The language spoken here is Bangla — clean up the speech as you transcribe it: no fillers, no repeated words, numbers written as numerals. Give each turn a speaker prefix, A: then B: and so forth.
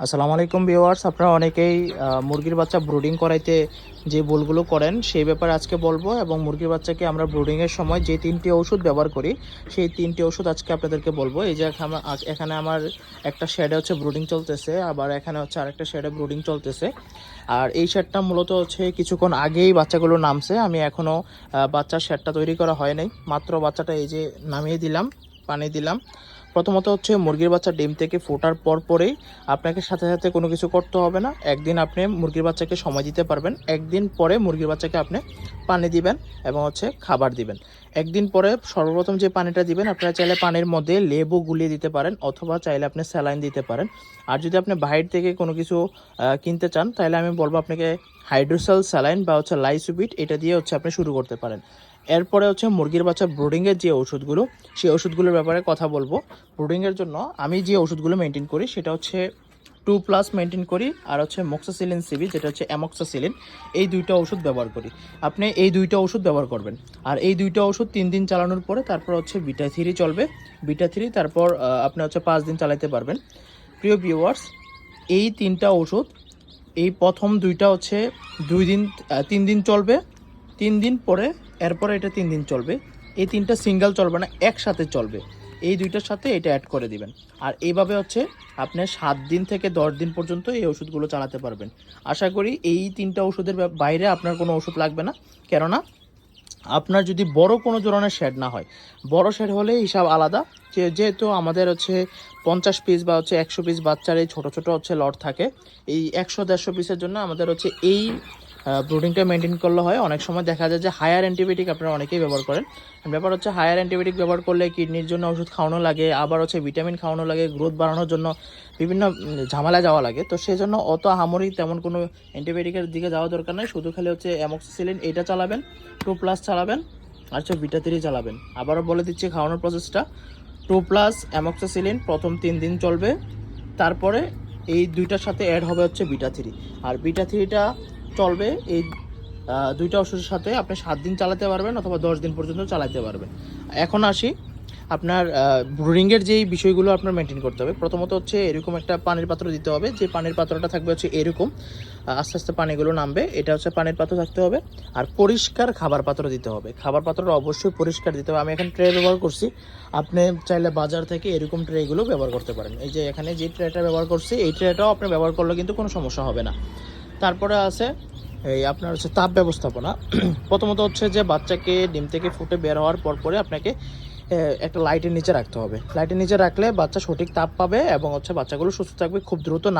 A: আসসালামু আলাইকুম ভিউয়ার্স, আপনারা অনেকেই মুরগির বাচ্চা ব্রুডিং করাইতে যে ভুলগুলো করেন সেই ব্যাপারে আজকে বলবো। এবং মুরগির বাচ্চাকে আমরা ব্রুডিংয়ের সময় যে 3টি ওষুধ ব্যবহার করি সেই 3টি ওষুধ আজকে আপনাদেরকে বলবো। এই যে এখানে আমার একটা শেডে হচ্ছে ব্রুডিং চলতেছে, আবার এখানে হচ্ছে আরেকটা শেডে ব্রুডিং চলতেছে। আর এই শেডটা মূলত হচ্ছে কিছুক্ষণ আগেই বাচ্চাগুলো নামছে। আমি এখনও বাচ্চার শেডটা তৈরি করা হয় নাই, মাত্র বাচ্চাটা এই যে নামিয়ে দিলাম, পানি দিলাম। প্রথমত হচ্ছে মুরগির বাচ্চা ডিম থেকে ফোটার পরেই আপনাকে সাথে সাথে কোনো কিছু করতে হবে না। একদিন আপনি মুরগির বাচ্চাকে সময় দিতে পারবেন, একদিন পরে মুরগির বাচ্চাকে আপনি পানি দিবেন এবং হচ্ছে খাবার দিবেন। একদিন পরে সর্বপ্রথম যে পানিটা দিবেন, আপনারা চাইলে পানির মধ্যে লেবু গুলিয়ে দিতে পারেন, অথবা চাইলে আপনি স্যালাইন দিতে পারেন। আর যদি আপনি বাইরে থেকে কোনো কিছু কিনতে চান, তাহলে আমি বলবো আপনাকে হাইড্রোসেল স্যালাইন বা হচ্ছে লাইসুবিট, এটা দিয়ে হচ্ছে আপনি শুরু করতে পারেন। এরপরে হচ্ছে মুরগির বাচ্চা ব্রুডিংয়ের যে ওষুধগুলো, সেই ওষুধগুলোর ব্যাপারে কথা বলবো। ব্রুডিংয়ের জন্য আমি যে ওষুধগুলো মেনটেন করি সেটা হচ্ছে 2+ মেনটেন করি, আর হচ্ছে মক্সাসিলিন সিবি, যেটা হচ্ছে অ্যামক্সাসিলিন। এই দুইটা ওষুধ ব্যবহার করি। আপনি এই দুইটা ওষুধ ব্যবহার করবেন। আর এই দুইটা ওষুধ 3 দিন চালানোর পরে তারপর হচ্ছে বিটা 3 চলবে। বিটা 3 তারপর আপনি হচ্ছে 5 দিন চালাতে পারবেন। প্রিয় ভিউয়ার্স, এই 3টা ওষুধ, এই প্রথম দুইটা হচ্ছে 3 দিন চলবে। 3 দিন পরে এরপরে এটা 3 দিন চলবে। এই 3টা সিঙ্গেল চলবে না, একসাথে চলবে। এই দুইটার সাথে এটা অ্যাড করে দিবেন। আর এইভাবে হচ্ছে আপনি 7 দিন থেকে 10 দিন পর্যন্ত এই ওষুধগুলো চালাতে পারবেন। আশা করি এই 3টা ওষুধের বাইরে আপনার কোনো ওষুধ লাগবে না। কেননা আপনার যদি বড় কোনো ধরনের শেড না হয়, বড় শেড হলে হিসাব আলাদা। যেহেতু আমাদের হচ্ছে 50 পিস বা হচ্ছে 100 পিস বাচ্চার এই ছোটো ছোটো হচ্ছে লট থাকে, এই 100-150 পিসের জন্য আমাদের হচ্ছে এই ব্রুডিংটা মেনটেন করলে হয়। অনেক সময় দেখা যায় যে হায়ার অ্যান্টিবায়োটিক আপনারা অনেকেই ব্যবহার করেন। ব্যাপার হচ্ছে হায়ার অ্যান্টিবায়োটিক ব্যবহার করলে কিডনির জন্য ওষুধ খাওয়ানো লাগে, আবার হচ্ছে ভিটামিন খাওয়ানো লাগে, গ্রোথ বাড়ানোর জন্য বিভিন্ন ঝামেলায় যাওয়া লাগে। তো সেই জন্য অত আহামরি তেমন কোনো অ্যান্টিবায়োটিকের দিকে যাওয়া দরকার নেই। শুধু খালি হচ্ছে অ্যামক্সিসিলিন এটা চালাবেন, 2+ চালাবেন, আর হচ্ছে বিটা 3 চালাবেন। আবারও বলে দিচ্ছি খাওয়ানোর প্রসেসটা: 2+ অ্যামক্সিসিলিন প্রথম 3 দিন চলবে, তারপরে এই দুইটার সাথে অ্যাড হবে হচ্ছে বিটা 3। আর বিটা 3টা চলবে এই দুইটা ওষুধের সাথে। আপনি 7 দিন চালাতে পারবেন অথবা 10 দিন পর্যন্ত চালাতে পারবেন। এখন আসি আপনার ব্রুডিংয়ের যেই বিষয়গুলো আপনার মেনটেন করতে হবে। প্রথমত হচ্ছে এরকম একটা পানির পাত্র দিতে হবে, যে পানির পাত্রটা থাকবে হচ্ছে এরকম, আস্তে আস্তে পানিগুলো নামবে, এটা হচ্ছে পানির পাত্র থাকতে হবে। আর পরিষ্কার খাবার পাত্র দিতে হবে, খাবার পাত্রটা অবশ্যই পরিষ্কার দিতে হবে। আমি এখন ট্রে ব্যবহার করছি, আপনি চাইলে বাজার থেকে এরকম ট্রেগুলো ব্যবহার করতে পারেন। এই যে এখানে যে ট্রেটা ব্যবহার করছি, এই ট্রেটাও আপনি ব্যবহার করলে কিন্তু কোনো সমস্যা হবে না। তারপরে আছে এই আপনার হচ্ছে তাপ ব্যবস্থাপনা। প্রথমত হচ্ছে যে বাচ্চাকে ডিম থেকে ফুটে বের হওয়ার পরে আপনাকে একটা লাইটের নিচে রাখতে হবে। লাইটের নিচে রাখলে বাচ্চা সঠিক তাপ পাবে এবং হচ্ছে বাচ্চাগুলো সুস্থ থাকবে, খুব দ্রুত না